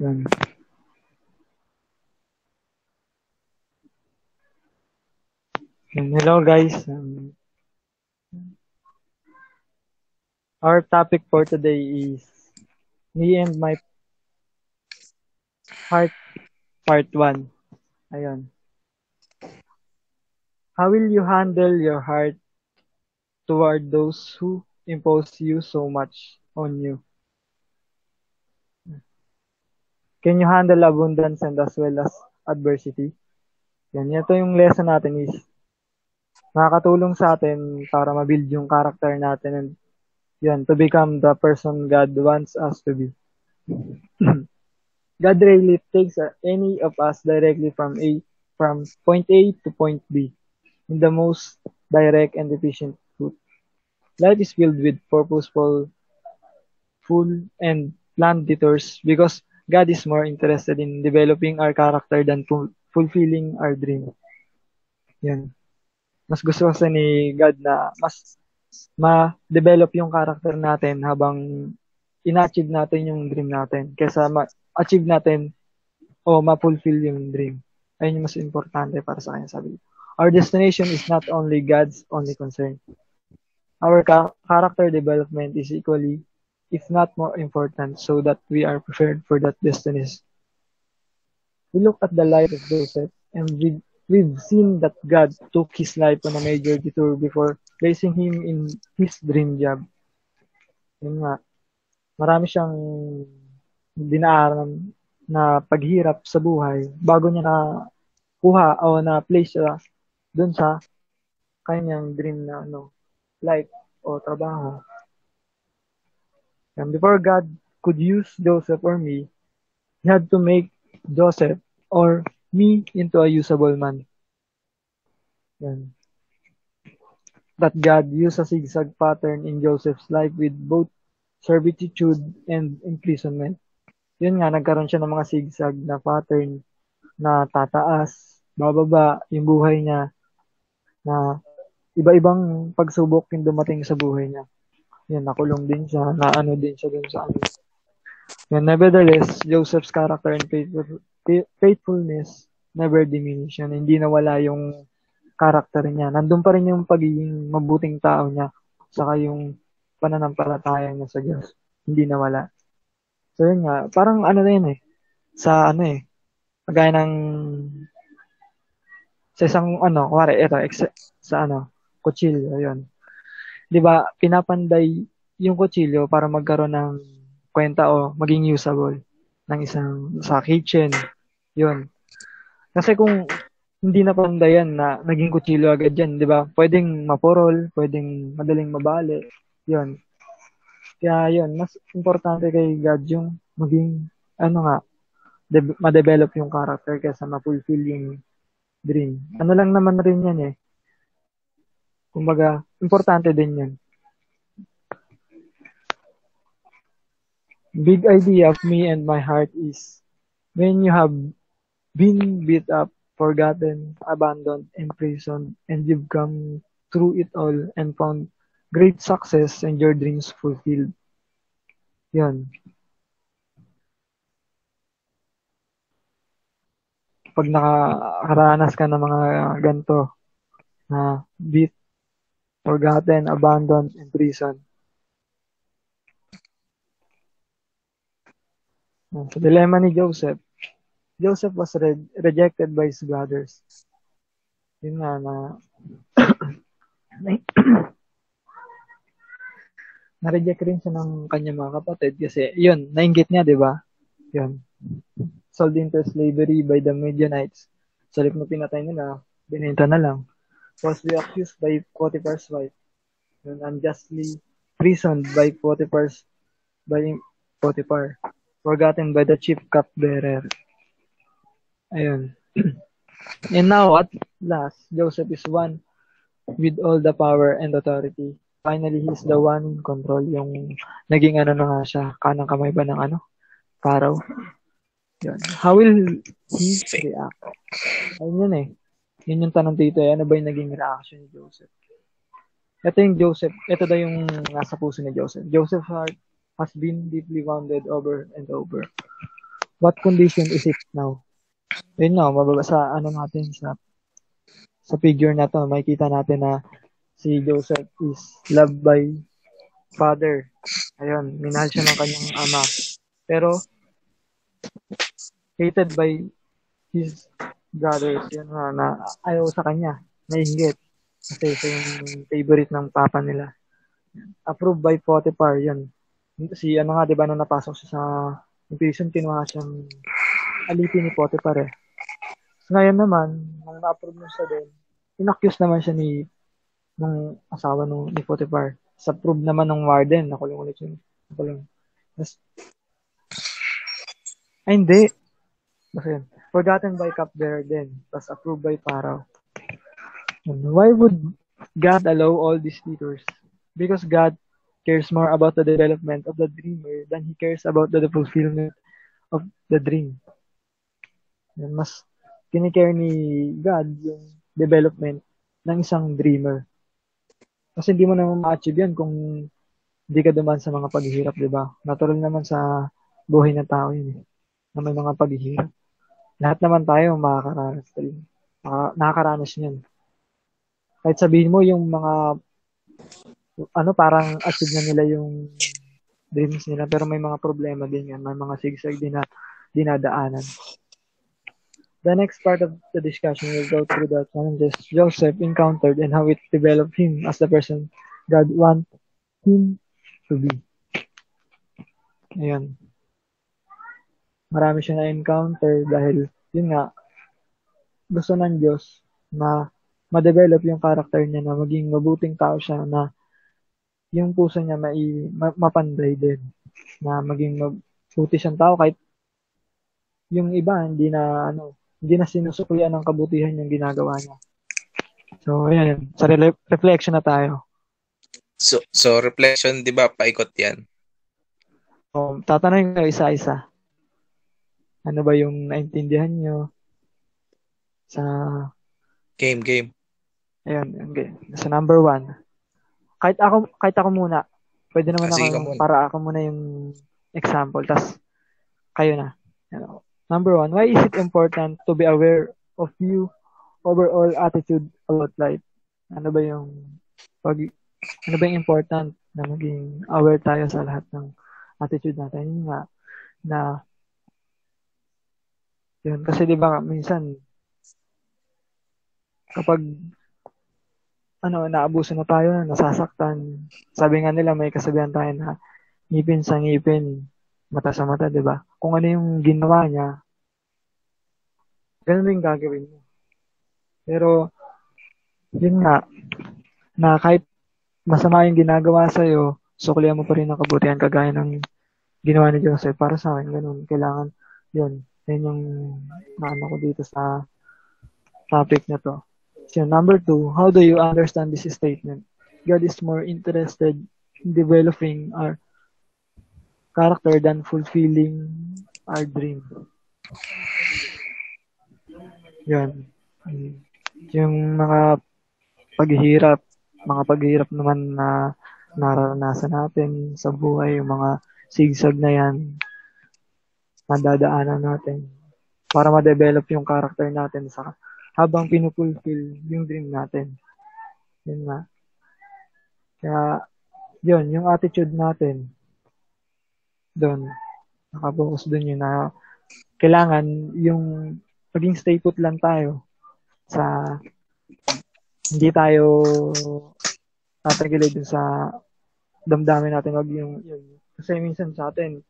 Yan. Hello guys. Our topic for today is Me and My Heart Part 1. Ayun. How will you handle your heart toward those who impose you so much on you? Can you handle abundance and as well as adversity? Yan. Ito yung lesson natin is nakakatulong sa atin para ma-build yung character natin and yan, to become the person God wants us to be. God rarely takes any of us directly from point A to point B in the most direct and efficient route. Life is filled with purposeful, full, and planned detours because God is more interested in developing our character than fulfilling our dream. Yan. Mas gusto kasi ni God na mas ma-develop yung character natin habang ina-achieve natin yung dream natin kaysa ma-achieve natin o ma-fulfill yung dream. Ayun yung mas importante para sa kanya, sabi. Our destination is not only God's only concern. Our character development is equally, if not more important, so that we are prepared for that destiny. We look at the life of Joseph and we've seen that God took his life on a major detour before placing him in his dream job. Yun nga, marami siyang dinaanan na paghirap sa buhay bago niya na kuha o na place siya dun sa kanyang dream na life o trabaho. And before God could use Joseph or me, he had to make Joseph or me into a usable man. Yan. That God used a zigzag pattern in Joseph's life with both servitude and imprisonment. Yun nga, nagkaroon siya ng mga zigzag na pattern na tataas, bababa, yung buhay niya, na iba-ibang pagsubok yung dumating sa buhay niya. Yan, nakulong din siya, naano din siya dun sa ano. Yan, nevertheless, Joseph's character and faithfulness never diminished. Yan, hindi nawala yung character niya. Nandun pa rin yung pagiging mabuting tao niya, saka yung pananampalataya niya sa Diyos. Hindi nawala. So yun nga, parang ano na yun sa kagaya ng sa isang kuwari, sa kutsilyo, yun. 'Di ba, pinapanday yung kutsilyo para magkaroon ng kwenta o maging usable ng isang sa kitchen. Yun. Kasi kung hindi na pandayan na naging kutsilyo agad yan, 'di ba? Pwedeng mapurol, pwedeng madaling mabali. Yun. Kaya yun, mas importante kay God yung maging ma-develop yung character kaysa ma-fulfill yung dream. Ano lang naman rin yan kumbaga, importante din yan. Big idea of Me and My Heart is when you have been beat up, forgotten, abandoned, imprisoned, and you've come through it all and found great success and your dreams fulfilled. Yan. Pag nakaranas ka ng mga ganito na beat, forgotten, abandoned, imprisoned. Sa dilemma ni Joseph, Joseph was rejected by his brothers. Yun nga na na-reject rin siya ng kanyang mga kapatid kasi yun, nainggit niya, di ba? Yun. Sold into slavery by the Midianites. Sa halip na pinatay nila, binenta na lang. Was accused by Potiphar's wife. Yun, unjustly imprisoned by Potiphar. Forgotten by the chief cupbearer. Ayun. And now, at last, Joseph is one with all the power and authority. Finally, he's the one in control. Yung naging na nga siya, kanang kamay ba ng Pharaoh. Yun. How will he react? Ayun yun Yun yung tanong dito ano ba yung naging reaction ni Joseph? Ito yung Joseph. Ito daw yung nasa puso ni Joseph. Joseph's heart has been deeply wounded over and over. What condition is it now? Yun nga, mababasa natin sa figure na to, makikita natin na si Joseph is loved by father. Ayun, minahal siya ng kanyang ama. Pero, hated by his brothers. Yun nga, na ayaw sa kanya. Nainggit. Kasi siya yung favorite ng papa nila. Approved by Potiphar, yun. Si nga, di ba, nung napasok siya sa prison, kinuha siyang alipin ni Potiphar eh. So, ngayon naman, nung na-approve mo siya din, inaccuse naman siya ng asawa ni Potiphar. Sa approve naman ng warden, nakulong ulit yun. Nakulong. Ay, hindi. Basta yun. Forgotten by cupbearer din. Tapos approved by Pharaoh. Why would God allow all these detours? Because God cares more about the development of the dreamer than He cares about the fulfillment of the dream. Mas kinikare ni God yung development ng isang dreamer. Kasi hindi mo naman ma-achieve yan kung hindi ka dumaan sa mga paghihirap, di ba? Natural naman sa buhay ng tao yun, na may mga paghihirap. Lahat naman tayo nakakaranas niyan. Kahit sabihin mo yung mga parang achieve na nila yung dreams nila, pero may mga problema din yan. May mga sigsag din na dinadaanan. The next part of the discussion will go through the challenges Joseph encountered and how it developed him as the person God wanted him to be. Ayan. Marami siya na-encounter dahil, yun nga, gusto ng Diyos na ma-develop yung character niya na maging mabuting tao siya, na yung puso niya mapanday din, na maging mabuti siyang tao kahit yung iba hindi na sinusuklian ng kabutihan yung ginagawa niya. So, ayan. Sa reflection na tayo. So reflection, di ba, paikot yan? Tatanungin ko isa-isa. Ano ba yung naintindihan nyo sa... Game. Ayun, game. Sa number 1. Kahit ako muna. Pwede naman para ako muna yung example. Tas, kayo na. Number 1, why is it important to be aware of your overall attitude about life? Ano ba yung important na maging aware tayo sa lahat ng attitude natin? Yun nga, na yun, kasi di ba minsan kapag naabuso na tayo, nasasaktan, sabi nga nila may kasabihan tayo na ngipin sa ngipin, mata sa mata, di ba? Kung ano yung ginawa niya, ganun yung gagawin mo. Pero yun nga, na kahit masama yung ginagawa sa'yo, suklihan mo pa rin ang kabutihan kagaya ng ginawa ni Joseph. Para sa akin, ganun. Kailangan, yun yung ko dito sa topic na to. So, number 2, how do you understand this statement? God is more interested in developing our character than fulfilling our dream. Yun. Yung mga paghihirap naman na nararanasan natin sa buhay, yung mga sigsag na yan, nadadaanan natin para ma-develop yung character natin sa habang pinupulfill yung dream natin. Yun nga. Kaya, yun, yung attitude natin, doon, nakapokus doon yun na kailangan yung maging stay put lang tayo sa hindi tayo tatagilid dun sa damdamin natin. Wag yung kasi minsan sa atin,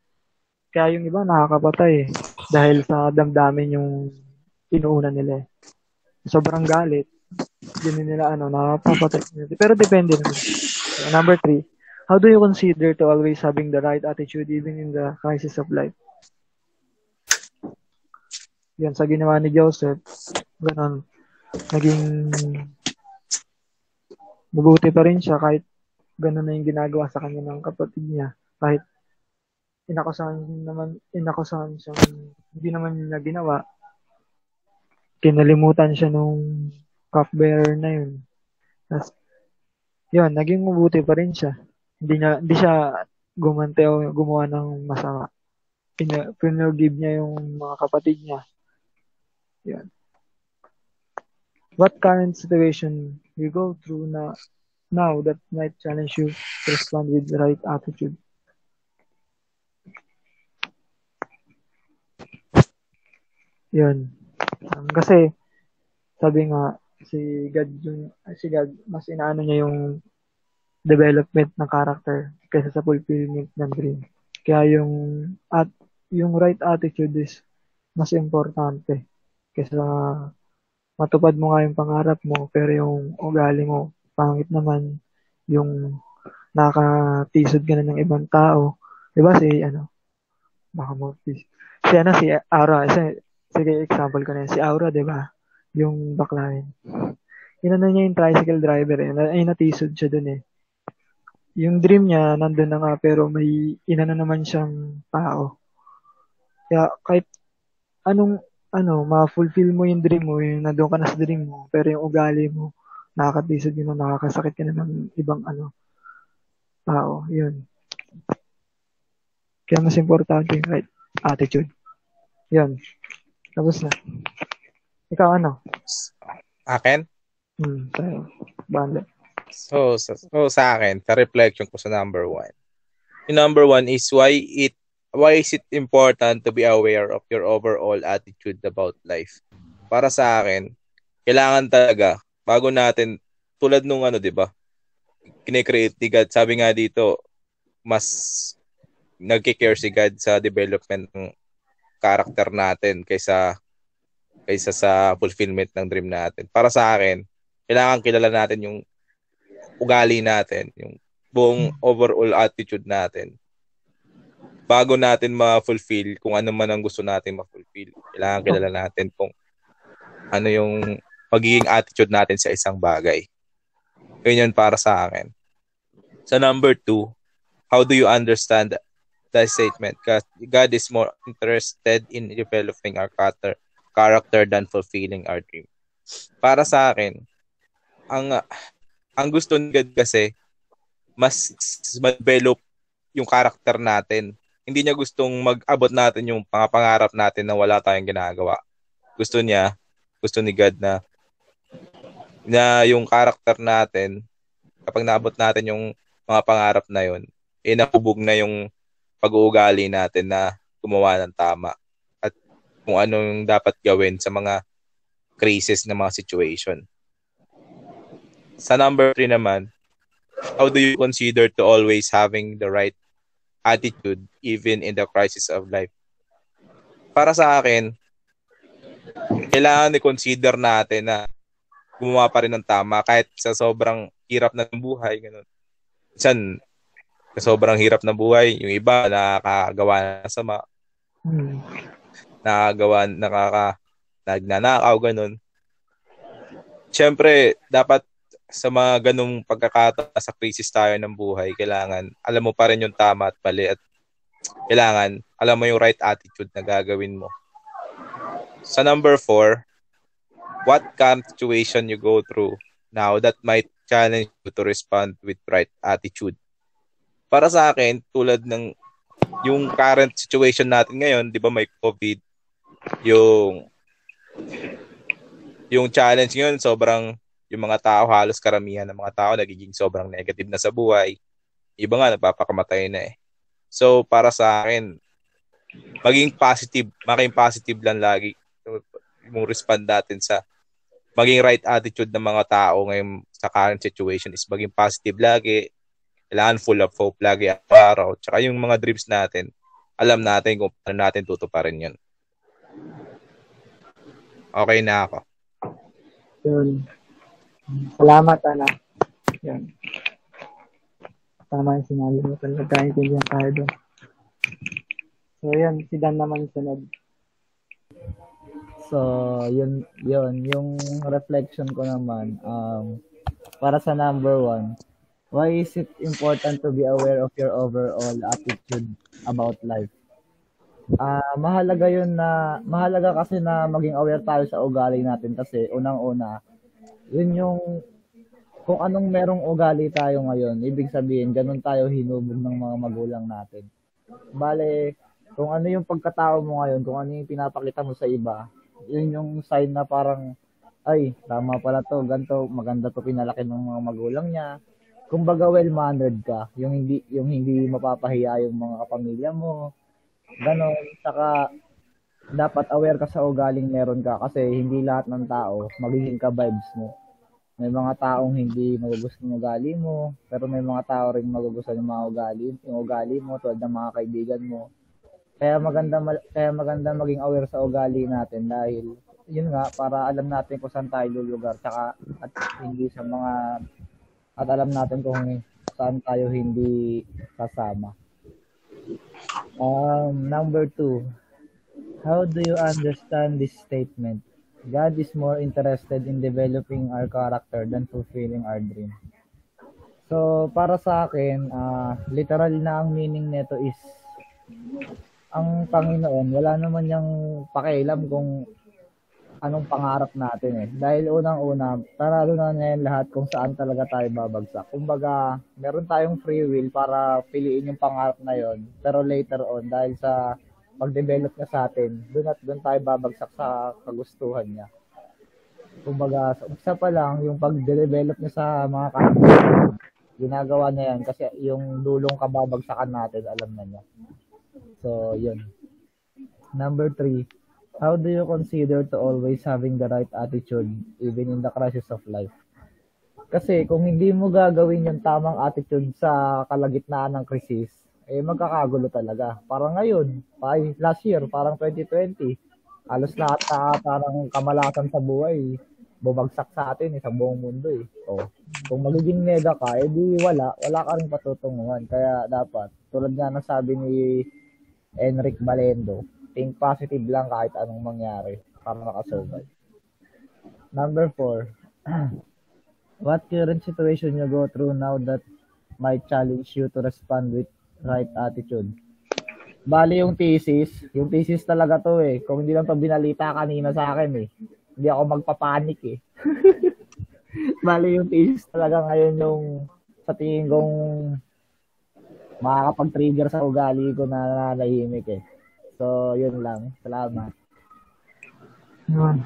kaya yung iba nakakapatay dahil sa damdamin yung inuuna nila. Sobrang galit, yun nila nakapapatay. Pero depende naman. So, number 3, how do you consider to always having the right attitude even in the crisis of life? Yan, sa ginawa ni Joseph, ganun, naging mabuti pa rin siya kahit ganun na yung ginagawa sa kanya ng kapatid niya. Kahit inakusahan siya, hindi naman niya ginawa. Kinalimutan siya nung cupbearer na yun. Tapos, yun, naging mabuti pa rin siya. Hindi siya gumante o gumawa ng masama. Pinurgive niya yung mga kapatid niya. Yan. What current situation you go through now that might challenge you to respond with the right attitude? Yun. Kasi, sabi nga, si God, mas inaano niya yung development ng character kaysa sa fulfillment ng dream. Kaya yung right attitude is mas importante kaysa matupad mo nga yung pangarap mo pero yung ugali mo pangit naman, yung nakakatisod ka na ng ibang tao. Diba baka mo, si Aura, sige example ko na yun, si Aura, diba? Yung bakla yun. Inano niya yung tricycle driver ay natisod siya dun eh. Yung dream niya nandun na nga pero may inano naman siyang tao. Kaya kahit ma-fulfill mo yung dream mo, yung nandun ka na sa dream mo, pero yung ugali mo, nakakatisod yun, nakakasakit ka na ng ibang tao. Yun. Kaya mas importante yung right attitude. Yun. Tapos na. Ikaw Akin? Sa'yo. Banda. So sa akin, sa reflection ko sa number 1. Yung number 1 is why is it important to be aware of your overall attitude about life? Para sa akin, kailangan talaga, bago natin, tulad nung 'di ba? Kine-create ni God. Sabi nga dito, mas nagki-care si God sa development ng character natin kaysa sa fulfillment ng dream natin. Para sa akin, kailangan kilala natin yung ugali natin, yung buong overall attitude natin. Bago natin ma-fulfill kung ano man ang gusto natin ma-fulfill, kailangan kilala natin kung ano yung magiging attitude natin sa isang bagay. Yun para sa akin. Sa number 2, how do you understand the statement? God is more interested in developing our character than fulfilling our dream. Para sa akin, ang gusto ni God kasi mas ma-develop yung character natin. Hindi niya gustong mag-abot natin yung pangarap natin na wala tayong ginagawa. Gusto ni God na yung character natin, kapag naabot natin yung mga pangarap na yun, nahubog na yung pag-uugali natin na gumawa ng tama at kung anong dapat gawin sa mga crisis na mga situation. Sa number 3 naman, how do you consider to always having the right attitude even in the crisis of life? Para sa akin, kailangan i-consider natin na gumawa pa rin ng tama kahit sa sobrang hirap ng buhay. Ganun. Minsan, sa sobrang hirap ng buhay, yung iba nakakagawa ng sama. Nagnanakaw, ganun. Siyempre, dapat sa mga ganung pagkakataon sa crisis tayo ng buhay, kailangan alam mo pa rin yung tama at mali at kailangan alam mo yung right attitude na gagawin mo. Sa number 4, what current situation you go through now that might challenge you to respond with right attitude? Para sa akin, tulad ng yung current situation natin ngayon, di ba may COVID, yung challenge ngayon, yung mga tao, halos karamihan ng mga tao nagiging sobrang negative na sa buhay. Iba nga, nagpapakamatay na eh. So, para sa akin, maging positive lang lagi. Yung respond natin sa maging right attitude ng mga tao ngayon sa current situation is maging positive lagi. Kailangan full of hope lagi araw. Tsaka yung mga dreams natin, alam natin kung paano natin tutuparin yun. Okay na ako. Yun. Salamat, Yan. Tama yung sinabi mo. Nagkaintindihan tayo doon. So, yan. Si Dan naman sunod. So, yun. Yung reflection ko naman, para sa number 1, why is it important to be aware of your overall attitude about life? Mahalaga kasi na maging aware tayo sa ugali natin kasi unang-una, yun yung kung anong merong ugali tayo ngayon, ibig sabihin ganun tayo hinubog ng mga magulang natin. Bale, Kung ano yung pagkatao mo ngayon, kung ano yung pinapakita mo sa iba, yun yung sign na parang, ay, tama pala to, ganito, maganda to pinalaki ng mga magulang niya. Kumbaga well-mannered ka, yung hindi mapapahiya yung mga kapamilya mo, ganon. Saka, dapat aware ka sa ugaling meron ka kasi hindi lahat ng tao magiging ka-vibes mo. May mga taong hindi magugustuhan ng ugali mo, pero may mga tao ring magugustuhan ng mga ugali mo tulad ng mga kaibigan mo. Kaya maganda maging aware sa ugali natin dahil yun nga para alam natin kung saan tayo lulugar at hindi sa mga at alam natin kung saan tayo hindi sasama. Number 2. How do you understand this statement? God is more interested in developing our character than fulfilling our dream. So, para sa akin, literal na ang meaning nito is ang Panginoon, wala naman niyang pakialam kung anong pangarap natin eh. Dahil unang-una, tarado na niya yan lahat kung saan talaga tayo babagsak. Kumbaga, meron tayong free will para piliin yung pangarap na yon. Pero later on, dahil sa pag-develop niya sa atin, doon tayo babagsak sa kagustuhan niya. Kumbaga, sa umpisa pa lang, yung pag-develop niya sa mga karakter, ginagawa niya yan kasi yung dulong kababagsakan natin, alam na niya. So, yun. Number 3, how do you consider to always having the right attitude even in the crisis of life? Kasi kung hindi mo gagawin yung tamang attitude sa kalagitnaan ng krisis, magkakagulo talaga. Parang ngayon, last year, parang 2020, halos lahat na parang kamalasan sa buhay, bumagsak sa atin sa buong mundo eh. Kung magiging nega ka, di wala ka rin patutunguhan. Kaya dapat, tulad nga ng sabi ni Enric Balendo, think positive lang kahit anong mangyari para makasurvive. Number 4, what current situation you go through now that might challenge you to respond with right attitude? Bali yung thesis talaga to eh. Kung hindi lang to binalita kanina sa akin eh. Hindi ako magpapanik eh. Bali yung thesis talaga ngayon yung sa tingin kong makakapag-trigger sa ugali ko na nanahimik eh. So, yun lang. Salamat. Yun.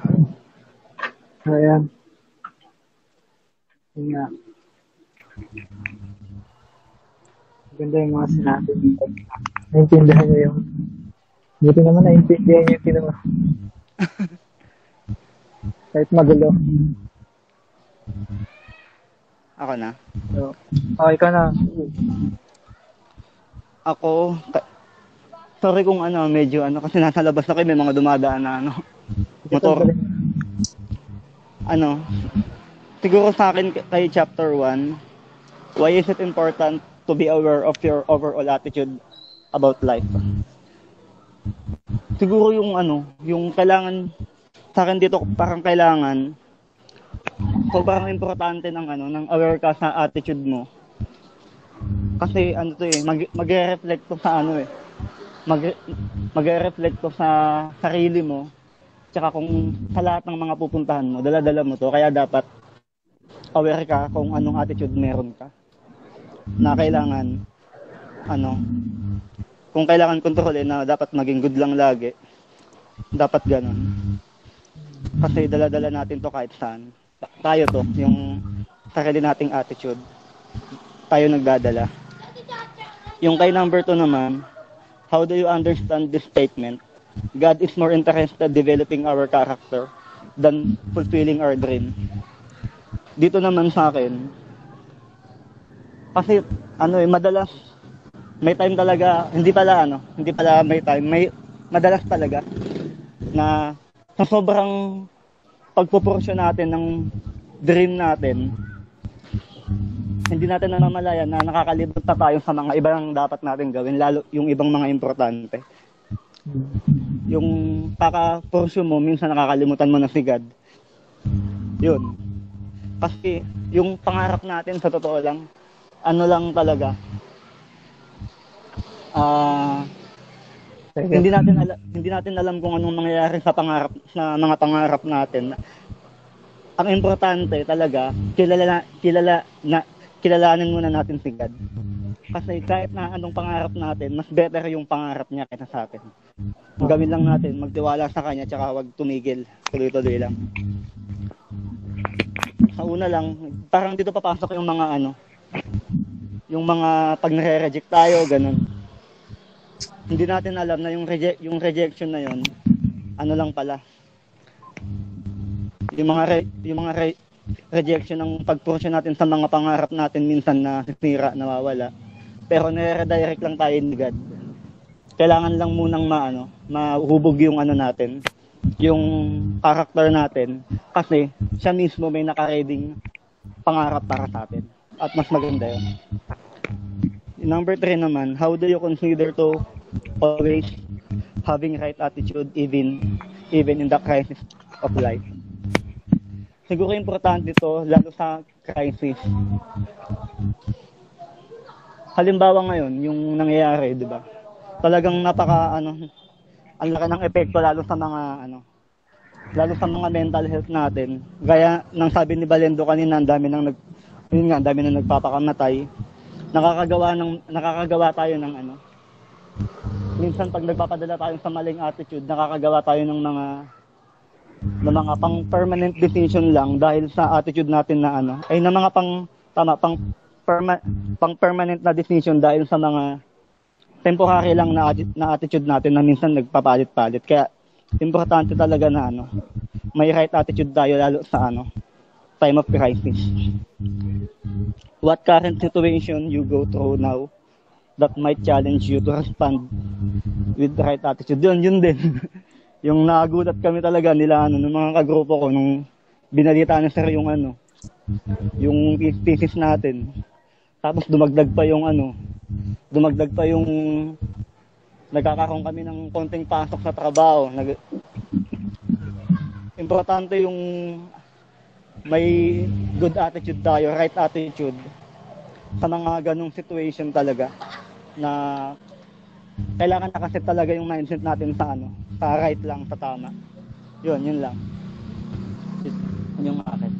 Ayan. Yun nga. Ganda yung mga sinabi dito. Naintindihan niyo yung... Buti naman naintindihan niyo yung tinuro. Kahit magulo. Ako na? So, okay ka na. Ako, sorry kung medyo kasi nasa labas ako may mga dumadaan na motor. Siguro sa akin kay chapter 1, why is it important to be aware of your overall attitude about life? Siguro yung kailangan sa akin dito parang kailangan sobrang importante ng aware ka sa attitude mo. Kasi magre-reflect to sa magre-reflect to sa sarili mo. Tsaka kung sa lahat ng mga pupuntahan mo, dala-dala mo to. Kaya dapat aware ka kung anong attitude meron ka. Na kailangan, kung kailangan kontrolin na dapat maging good lang lagi. Dapat ganun. Kasi dala-dala natin to kahit saan. Tayo to, yung sarili nating attitude. Tayo nagdadala. Yung kay number 2 naman, how do you understand this statement? God is more interested developing our character than fulfilling our dream. Dito naman sa akin, kasi madalas may time talaga, hindi pala may time, madalas talaga na sa sobrang pagpoporsyon natin ng dream natin, hindi natin namamalayan na nakakalimot na tayo sa mga ibang dapat natin gawin, lalo yung ibang mga importante. Yung kaka-pursue mo, minsan nakakalimutan mo na si God. Yun. Kasi yung pangarap natin, sa totoo lang, lang talaga. Hindi natin alam kung anong mangyayari sa mga pangarap natin. Ang importante talaga, kilalanin muna natin si God. Kasi kahit na anong pangarap natin, mas better yung pangarap niya kaysa sa atin. Ang gawin lang natin, magtiwala sa kanya, tsaka wag tumigil. Tuloy-tuloy lang. Sa una lang, parang dito papasok yung mga yung mga pag nare-reject tayo, ganun. Hindi natin alam na yung rejection na yun, lang pala. Yung mga rejection ng pag-pursue natin sa mga pangarap natin minsan na sisira, nawawala. Pero nire-redirect lang tayo ni God. Kailangan lang munang mahubog yung natin, yung character natin, kasi siya mismo may nakareding pangarap para sa atin. At mas maganda yun. Number 3 naman, how do you consider to always having right attitude even in the crisis of life? Siguro importante ito, lalo sa crisis. Halimbawa ngayon, yung nangyayari, di ba? Talagang ang laki ng epekto lalo sa mga mental health natin. Gaya ng sabi ni Balendo kanina, ang dami nang nagpapakamatay. Nakakagawa tayo ng minsan pag nagpapadala tayo sa maling attitude, nakakagawa tayo ng mga pang permanent decision lang dahil sa attitude natin na na mga pang permanent na decision dahil sa mga temporary lang na attitude natin na minsan nagpapalit-palit. Kaya importante talaga na may right attitude tayo lalo sa time of crisis. What current situation you go through now that might challenge you to respond with the right attitude? Yun din. Yung nagulat kami talaga nila ng mga kagrupo ko nung binalita na sir yung thesis natin. Tapos dumagdag pa yung nagkakaroon kami ng konting pasok sa trabaho. Importante yung may good attitude tayo, right attitude sa mga ganung situation talaga na kailangan nakaset talaga yung mindset natin sa right lang, sa tama. Yun lang. Yun yung akin.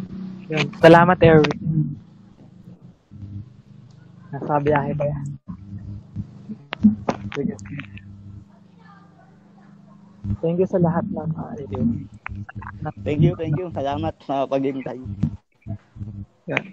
Yun. Salamat, Erwin. Nasa biyahe pa yan. Sige. Thank you sa lahat ng review. Thank you. Salamat sa paghintay. Yan.